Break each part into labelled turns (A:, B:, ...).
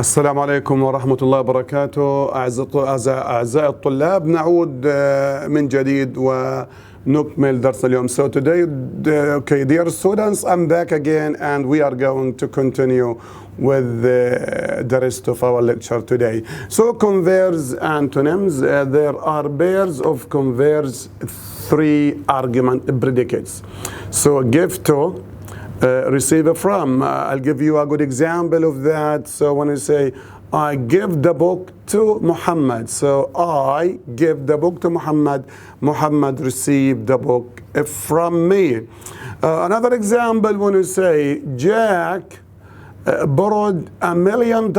A: السلام عليكم ورحمة الله وبركاته. أعزائي الطلاب، نعود من جديد ونكمل درس اليوم. So today, okay, dear students, I'm back again and we are going to continue with the rest of our lecture today. So converse antonyms, there are pairs of converse three argument predicates. So give to, receive from. I'll give you a good example of that. So when I say, I give the book to Muhammad. So I give the book to Muhammad. Muhammad received the book from me. Another example, when you say, Jack borrowed $1 million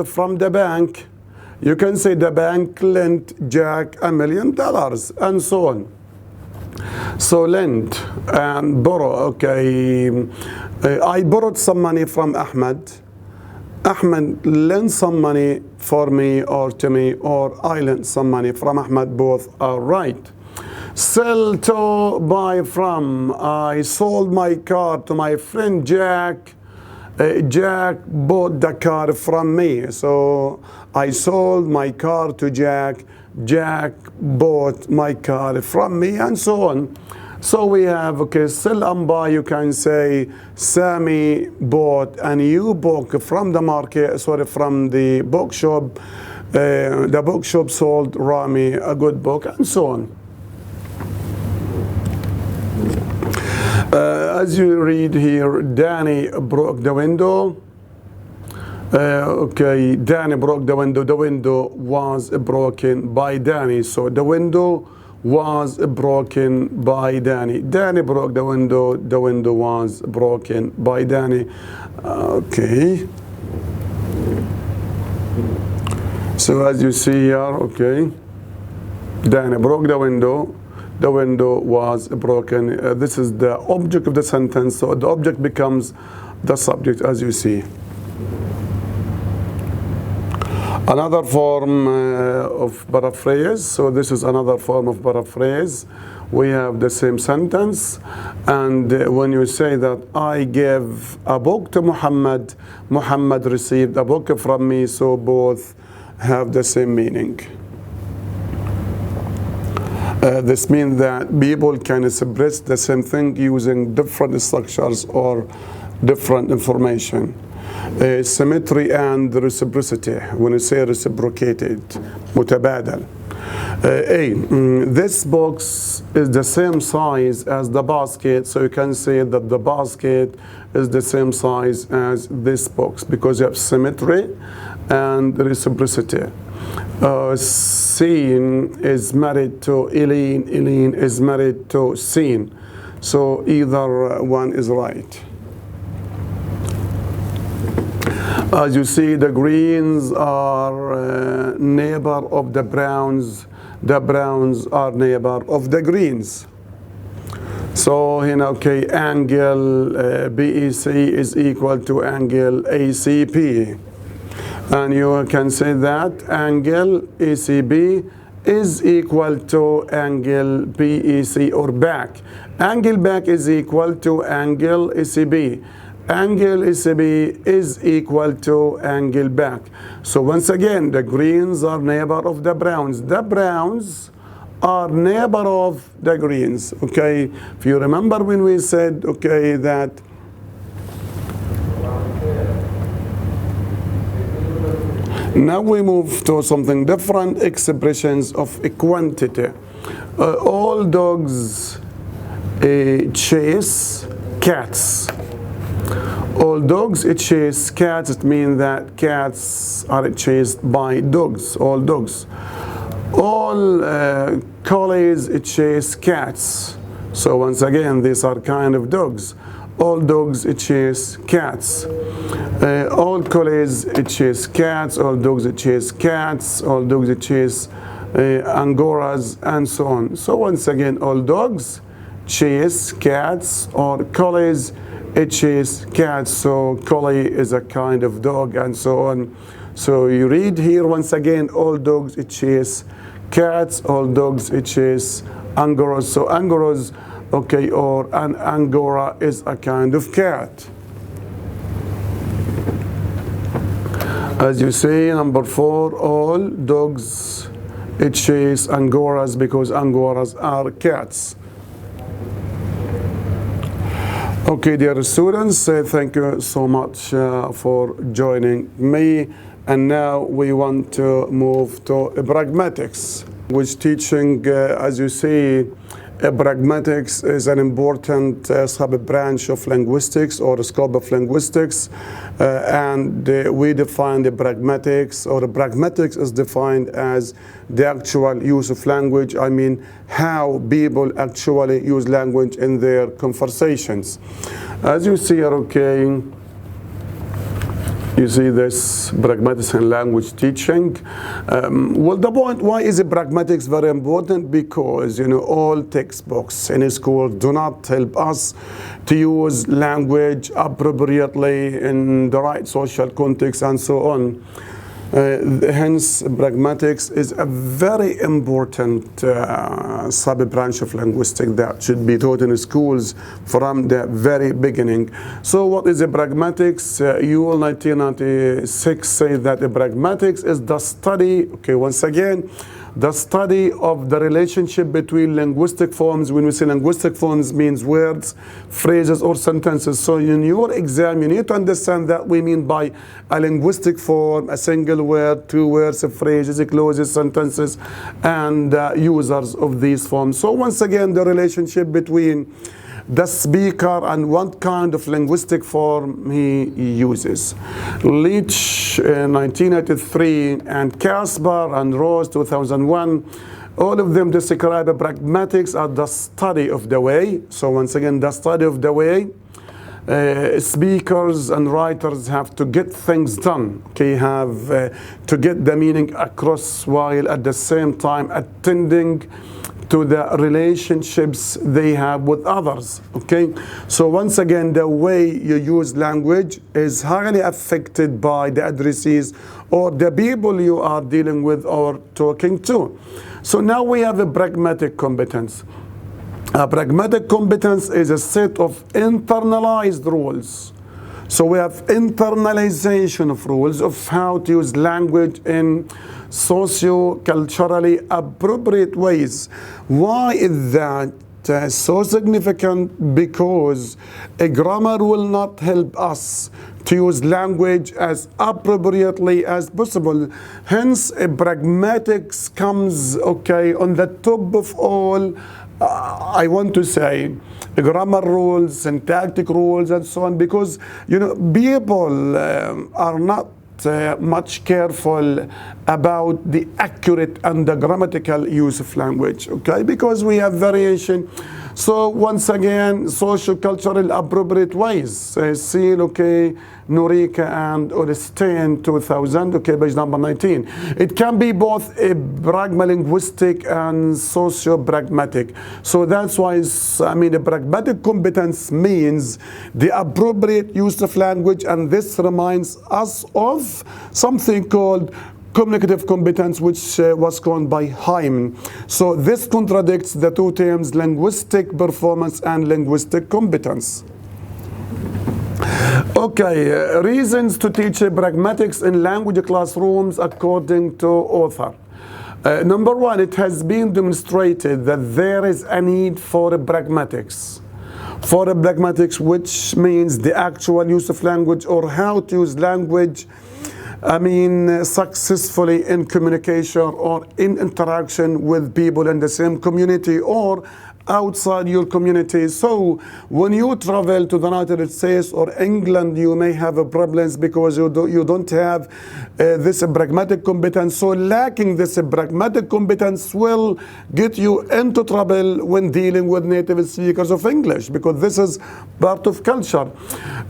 A: from the bank. You can say the bank lent Jack $1 million and so on. So lend and borrow, okay. I borrowed some money from Ahmed. Ahmed lent some money for me or to me, or I lent some money from Ahmed. Both are right. Sell to, buy from. I sold my car to my friend Jack. Jack bought the car from me. So I sold my car to Jack. Jack bought my car from me, and so on. So we have, okay, sell and buy. You can say Sammy bought a new book from the market, from the bookshop. The bookshop sold Rami a good book, and so on. As you read here, Danny broke the window. Okay, Danny broke the window. The window was broken by Danny. So the window was broken by Danny. Danny broke the window. The window was broken by Danny. Okay. So as you see here, okay, Danny broke the window. The window was broken. This is the object of the sentence. So the object becomes the subject, as you see. Another form of paraphrase. So this is another form of paraphrase. We have the same sentence, and when you say that I gave a book to Muhammad, Muhammad received a book from me, so both have the same meaning. This means that people can express the same thing using different structures or different information. Symmetry and reciprocity. When you say reciprocated, متبادل. This box is the same size as the basket, so you can say that the basket is the same size as this box because you have symmetry and reciprocity. Sin is married to Eileen. Eileen is married to Sin. So either one is right. As you see, the greens are neighbor of the browns. The browns are neighbor of the greens. So, okay, angle BEC is equal to angle ACP. And you can say that angle ACB is equal to angle BEC or back. Angle back is equal to angle ACB. Angle ACB is equal to angle back. So once again, the greens are neighbor of the browns. The browns are neighbor of the greens. Okay, if you remember when we said, okay, that now we move to something different, expressions of a quantity. All dogs chase cats. All dogs chase cats. It means that cats are chased by dogs. All dogs. All collies chase cats. So once again, these are kind of dogs. All dogs chase cats. All collies chase cats. All dogs chase cats. All dogs chase angoras, and so on. So once again, all dogs chase cats, or collies chase cats. So collie is a kind of dog, and so on. So you read here once again, all dogs chase cats, all dogs chase angoras. So angoras, okay, or an angora is a kind of cat. As you see, number 4, all dogs chase angoras because angoras are cats. Okay, dear students, thank you so much for joining me. And now we want to move to pragmatics, which teaching, as you see, pragmatics is an important sub-branch of linguistics or scope of linguistics. And we define the pragmatics, or the pragmatics is defined as the actual use of language. I mean, how people actually use language in their conversations. As you see here, okay, you see this pragmatics and language teaching. Well, the point, why is pragmatics very important? Because, you know, all textbooks in school do not help us to use language appropriately in the right social context and so on. Hence, pragmatics is a very important sub-branch of linguistics that should be taught in schools from the very beginning. So what is a pragmatics? UL 1996 says that the pragmatics is the study, okay, once again, the study of the relationship between linguistic forms. When we say linguistic forms, means words, phrases, or sentences. So in your exam, you need to understand that we mean by a linguistic form, a single word, two words, phrases, clauses, sentences, and users of these forms. So once again, the relationship between the speaker and what kind of linguistic form he uses. Leach in 1983 and Casper and Rose 2001, all of them describe pragmatics as the study of the way. So once again, the study of the way speakers and writers have to get things done, okay, have to get the meaning across while at the same time attending to the relationships they have with others, okay? So once again, the way you use language is highly affected by the addressees or the people you are dealing with or talking to. So now we have a pragmatic competence. A pragmatic competence is a set of internalized rules. So we have internalization of rules of how to use language in socio-culturally appropriate ways. Why is that so significant? Because a grammar will not help us to use language as appropriately as possible. Hence, a pragmatics comes, okay, on the top of all, I want to say, grammar rules, syntactic rules, and so on, because, you know, people are not much careful about the accurate and the grammatical use of language, okay, because we have variation. So once again, social cultural appropriate ways. See, okay, Norika and Orestein 2000, okay, page number 19. It can be both a pragmalinguistic and socio-pragmatic. So that's why, I mean, a pragmatic competence means the appropriate use of language, and this reminds us of something called communicative competence, which was coined by Hyman. So this contradicts the two terms linguistic performance and linguistic competence. Okay, reasons to teach pragmatics in language classrooms according to author. Number one, it has been demonstrated that there is a need for pragmatics. For pragmatics, which means the actual use of language or how to use language, I mean, successfully in communication or in interaction with people in the same community or outside your community. So when you travel to the United States or England, you may have problems because you don't have this pragmatic competence. So lacking this pragmatic competence will get you into trouble when dealing with native speakers of English, because this is part of culture.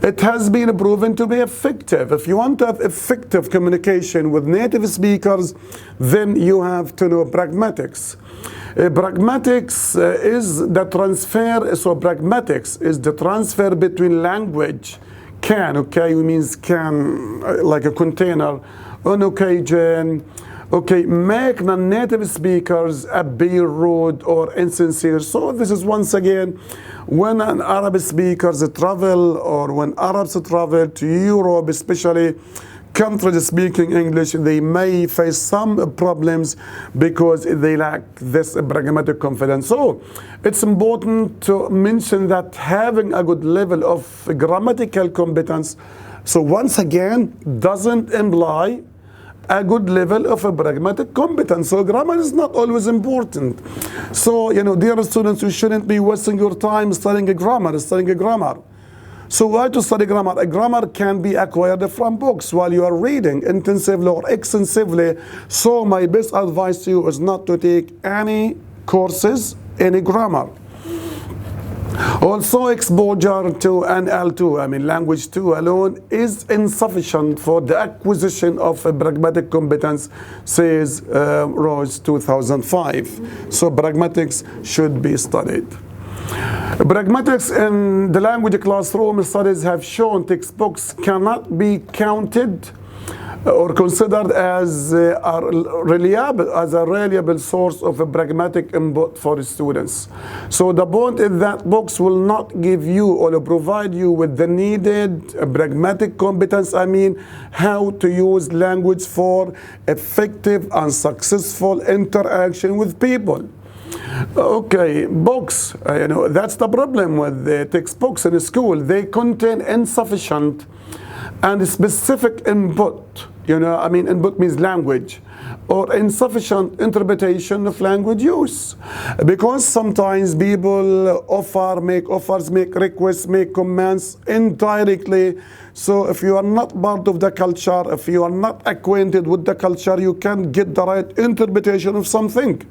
A: It has been proven to be effective. If you want to have effective communication with native speakers, then you have to know pragmatics. Pragmatics is the transfer, so pragmatics is the transfer between language, can, okay, means can, like a container, on occasion, okay, make non-native speakers appear rude or insincere. So this is once again, when an Arab speakers travel or when Arabs travel to Europe, especially countries speaking English, they may face some problems because they lack this pragmatic confidence. So it's important to mention that having a good level of grammatical competence, so once again, doesn't imply a good level of a pragmatic competence. So grammar is not always important. So, dear students, you shouldn't be wasting your time studying a grammar. So why to study grammar? A grammar can be acquired from books while you are reading intensively or extensively. So my best advice to you is not to take any courses in grammar. Also, exposure to an L2, language 2 alone, is insufficient for the acquisition of a pragmatic competence, says Rose 2005. So pragmatics should be studied. Pragmatics in the language classroom studies have shown textbooks cannot be counted or considered as a reliable source of a pragmatic input for students. So the point is that books will not give you or provide you with the needed pragmatic competence, how to use language for effective and successful interaction with people. Okay, books, that's the problem with the textbooks in school. They contain insufficient and specific input. Input means language, or insufficient interpretation of language use. Because sometimes people make offers, make requests, make commands indirectly. So if you are not part of the culture, if you are not acquainted with the culture, you can't get the right interpretation of something.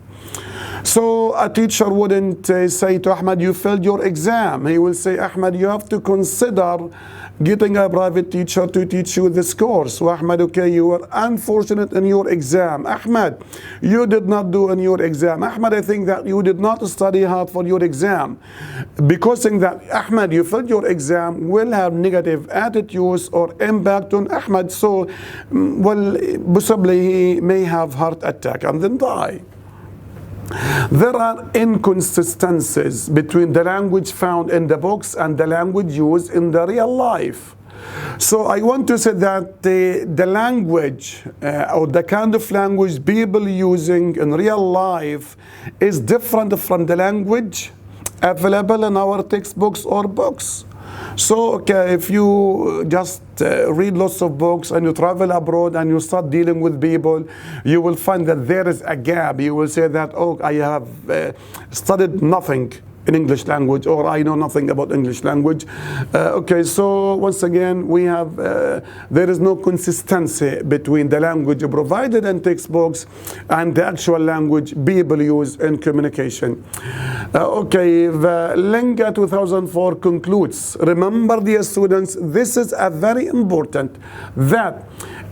A: So a teacher wouldn't say to Ahmed, you failed your exam. He will say, Ahmed, you have to consider getting a private teacher to teach you this course. So Ahmed, okay, you were unfortunate in your exam. Ahmed, you did not do in your exam. Ahmed, I think that you did not study hard for your exam. Because saying that, Ahmed, you failed your exam will have negative attitudes or impact on Ahmed. So, possibly he may have heart attack and then die. There are inconsistencies between the language found in the books and the language used in the real life. So I want to say that the language or the kind of language people using in real life is different from the language available in our textbooks or books. So, okay, if you just read lots of books and you travel abroad and you start dealing with people, you will find that there is a gap. You will say that, oh, I have studied nothing in English language, or I know nothing about English language. Okay, so once again, we have, there is no consistency between the language provided in textbooks and the actual language people use in communication. Okay, the Linga 2004 concludes, remember dear students, this is a very important, that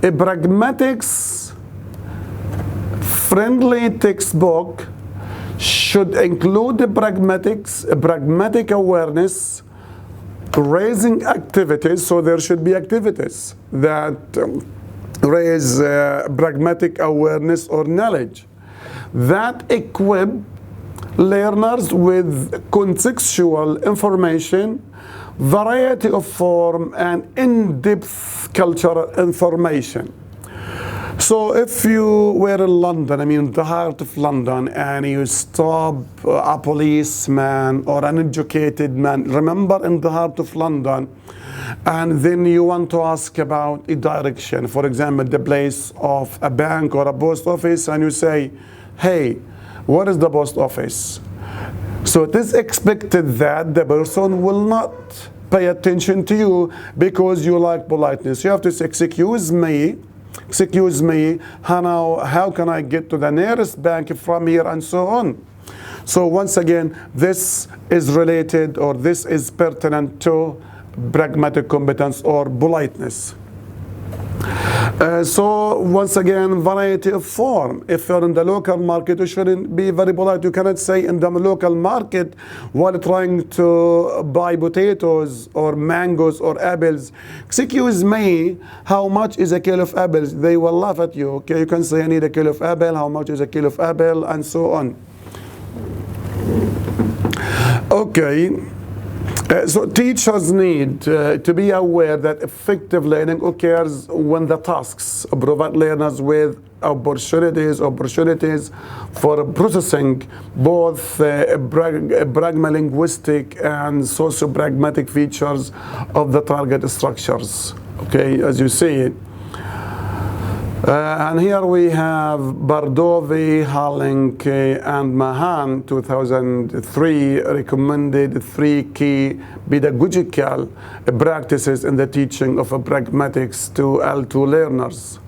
A: a pragmatics friendly textbook should include the pragmatic awareness, raising activities. So there should be activities that raise pragmatic awareness or knowledge, that equip learners with contextual information, variety of form, and in-depth cultural information. So if you were in London, the heart of London, and you stop a policeman or an educated man, remember, in the heart of London, and then you want to ask about a direction, for example, the place of a bank or a post office, and you say, hey, what is the post office? So it is expected that the person will not pay attention to you because you like politeness. You have to say, excuse me, how can I get to the nearest bank from here, and so on. So once again, this is related, or this is pertinent to pragmatic competence or politeness. So once again, variety of form. If you're in the local market, you shouldn't be very polite. You cannot say in the local market while trying to buy potatoes or mangoes or apples, excuse me, how much is a kilo of apples? They will laugh at you. Okay, you can say I need a kilo of apple, how much is a kilo of apple, and so on. Okay. So teachers need to be aware that effective learning occurs when the tasks provide learners with opportunities for processing both pragmalinguistic and socio-pragmatic features of the target structures. Okay, as you see it. And here we have Bardovi, Harling, and Mahan, 2003, recommended 3 key pedagogical practices in the teaching of pragmatics to L2 learners.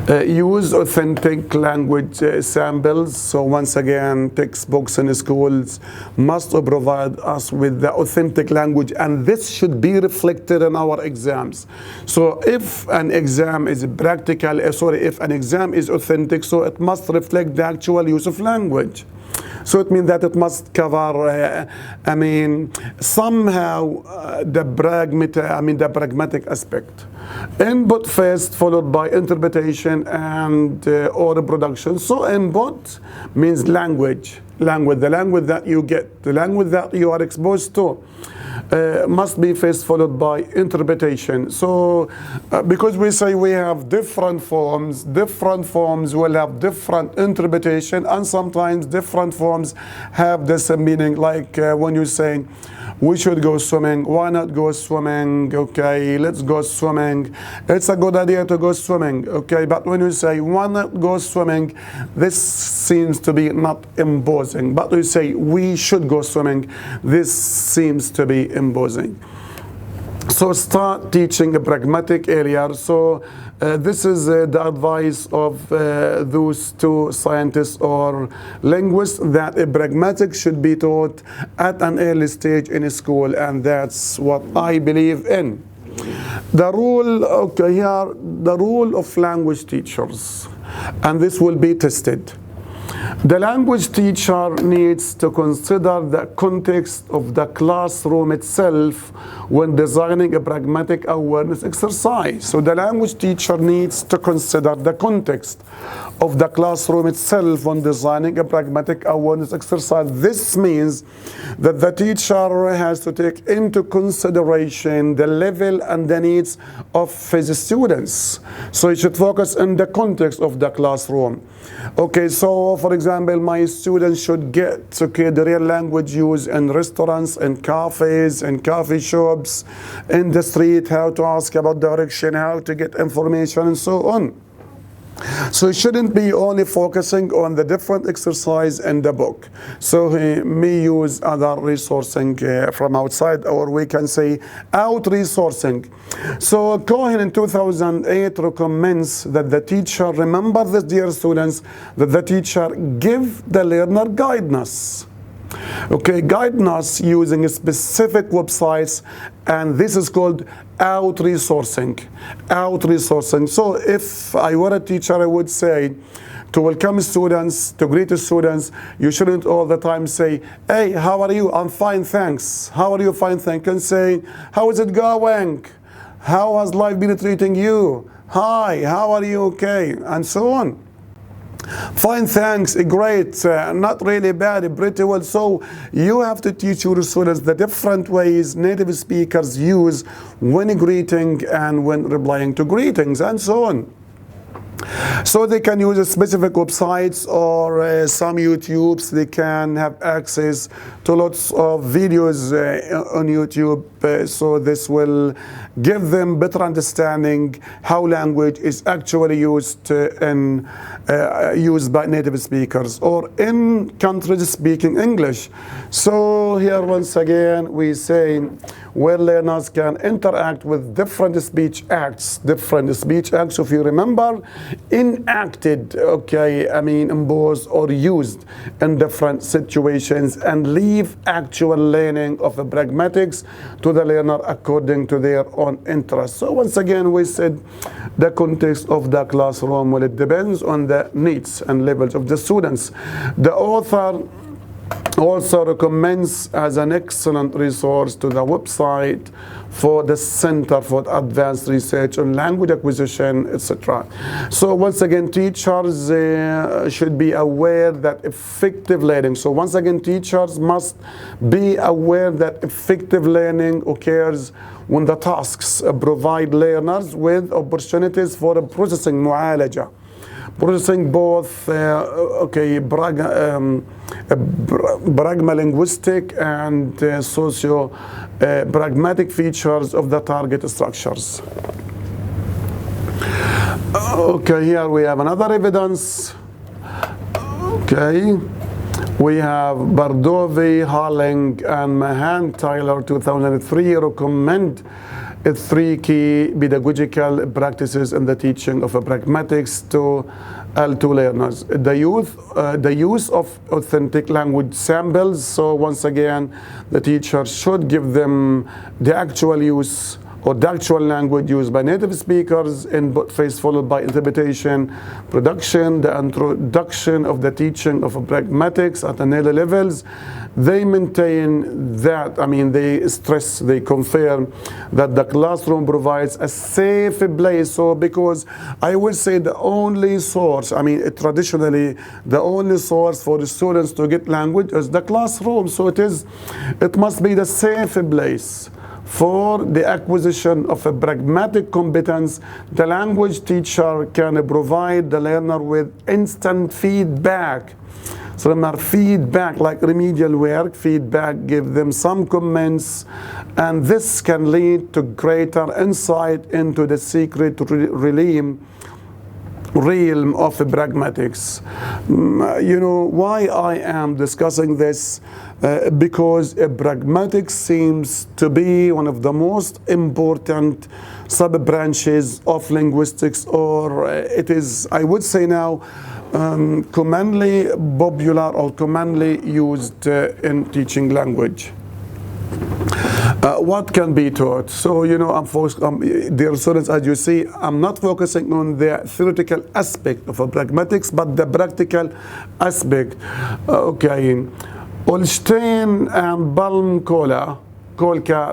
A: Use authentic language samples. So once again, textbooks in schools must provide us with the authentic language, and this should be reflected in our exams. So if an exam is practical, if an exam is authentic, so it must reflect the actual use of language. So it means that it must cover, somehow the pragmatic aspect. Input first, followed by interpretation and or reproduction. So input means language, the language that you get, the language that you are exposed to. Must be first followed by interpretation. So because we say we have different forms will have different interpretation, and sometimes different forms have the same meaning. Like when you say we should go swimming, why not go swimming? Okay, let's go swimming. It's a good idea to go swimming. Okay, but when you say why not go swimming, this seems to be not imposing. But you say we should go swimming, this seems to be imposing. So start teaching a pragmatic area. So this is the advice of those 2 scientists or linguists, that a pragmatic should be taught at an early stage in school, and that's what I believe in. The rule, okay, here, the role of language teachers, and this will be tested. The language teacher needs to consider the context of the classroom itself when designing a pragmatic awareness exercise. So the language teacher needs to consider the context of the classroom itself when designing a pragmatic awareness exercise. This means that the teacher has to take into consideration the level and the needs of his students. So he should focus on the context of the classroom. Okay, so for example, my students should get the real language used in restaurants, in cafes, in coffee shops, in the street, how to ask about direction, how to get information, and so on. So he shouldn't be only focusing on the different exercise in the book. So he may use other resourcing from outside, or we can say out-resourcing. So Cohen in 2008 recommends that the teacher, remember this dear students, that the teacher give the learner guidance. Okay, guidance using specific websites, and this is called out-resourcing. So if I were a teacher, I would say to welcome students, to greet students, you shouldn't all the time say, hey, how are you? I'm fine, thanks. How are you? Fine, thanks. You can say, how is it going? How has life been treating you? Hi, how are you? Okay, and so on. Fine, thanks, great, not really bad, pretty well. So you have to teach your students the different ways native speakers use when greeting and when replying to greetings, and so on. So they can use specific websites or some YouTubes. They can have access to lots of videos on YouTube. So this will give them better understanding how language is actually used used by native speakers or in countries speaking English. So here once again we say where learners can interact with different speech acts. If you remember, enacted, imposed or used in different situations, and leave actual learning of the pragmatics to the learner according to their own interests. So once again, we said the context of the classroom, well, it depends on the needs and levels of the students. The author also recommends as an excellent resource to the website for the Center for Advanced Research on Language Acquisition, etc. So once again, teachers should be aware that effective learning. So once again, teachers must be aware that effective learning occurs when the tasks provide learners with opportunities for processing معالجة. Processing both pragmalinguistic and socio-pragmatic features of the target structures. Okay, here we have another evidence. Okay, we have Bardovi, Harling, and Mahan Tyler 2003 recommend 3 key pedagogical practices in the teaching of pragmatics to L2 learners. The use of authentic language samples. So once again, the teacher should give them the actual use or the actual language used by native speakers, input phase followed by interpretation, production, the introduction of the teaching of pragmatics at an early levels. They maintain that, they stress, they confirm that the classroom provides a safe place. So because I will say the only source, traditionally the only source for the students to get language is the classroom. So it must be the safe place for the acquisition of a pragmatic competence. The language teacher can provide the learner with instant feedback. So remember, feedback, like remedial work, feedback, give them some comments, and this can lead to greater insight into the secret realm of pragmatics. Why I am discussing this? Because pragmatics seems to be one of the most important sub-branches of linguistics, or it is, I would say now, commonly popular or commonly used in teaching language. What can be taught? So, dear students, as you see, I'm not focusing on the theoretical aspect of pragmatics, but the practical aspect. Okay. Olstein and Kolka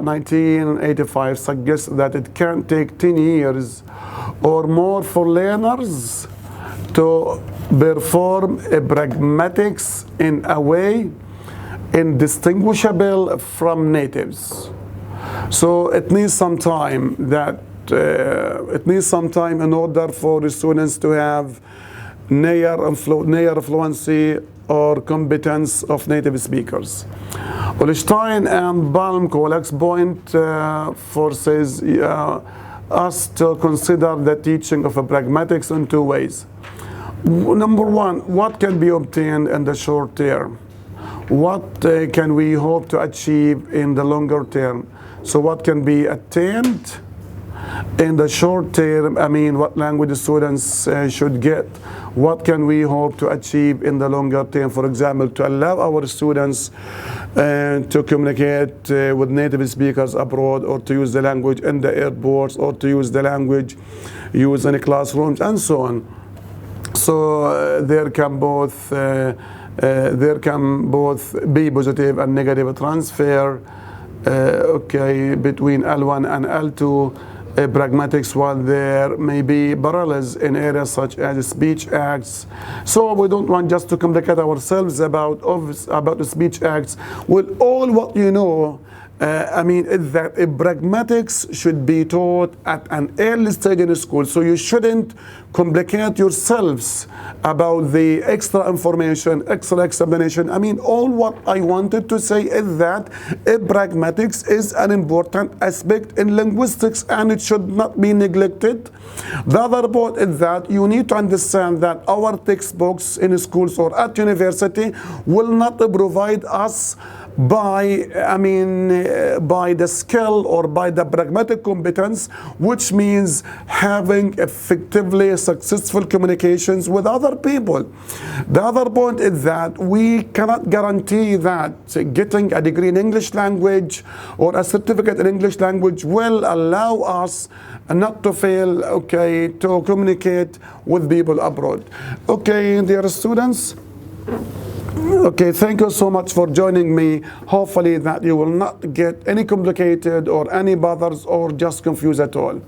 A: 1985 suggests that it can take 10 years or more for learners to perform pragmatics in a way indistinguishable from natives. So it needs some time in order for the students to have near fluency or competence of native speakers. Olstein and Kolk's point forces us to consider the teaching of pragmatics in 2 ways. Number one, what can be obtained in the short term? What can we hope to achieve in the longer term? So what can be attained in the short term? What language students should get? What can we hope to achieve in the longer term? For example, to allow our students to communicate with native speakers abroad, or to use the language in the airports, or to use the language used in classrooms, and so on. So there can both be positive and negative transfer between L1 and L2 pragmatics, while there may be parallels in areas such as speech acts. So we don't want just to complicate ourselves about the speech acts. Well, all what you know is that pragmatics should be taught at an early stage in school. So you shouldn't complicate yourselves about the extra information, extra explanation. All what I wanted to say is that pragmatics is an important aspect in linguistics, and it should not be neglected. The other point is that you need to understand that our textbooks in schools or at university will not provide us by the skill or by the pragmatic competence, which means having effectively successful communications with other people. The other point is that we cannot guarantee that getting a degree in English language or a certificate in English language will allow us not to fail, to communicate with people abroad. Okay, dear students, Okay, thank you so much for joining me. Hopefully that you will not get any complicated or any bothers or just confused at all.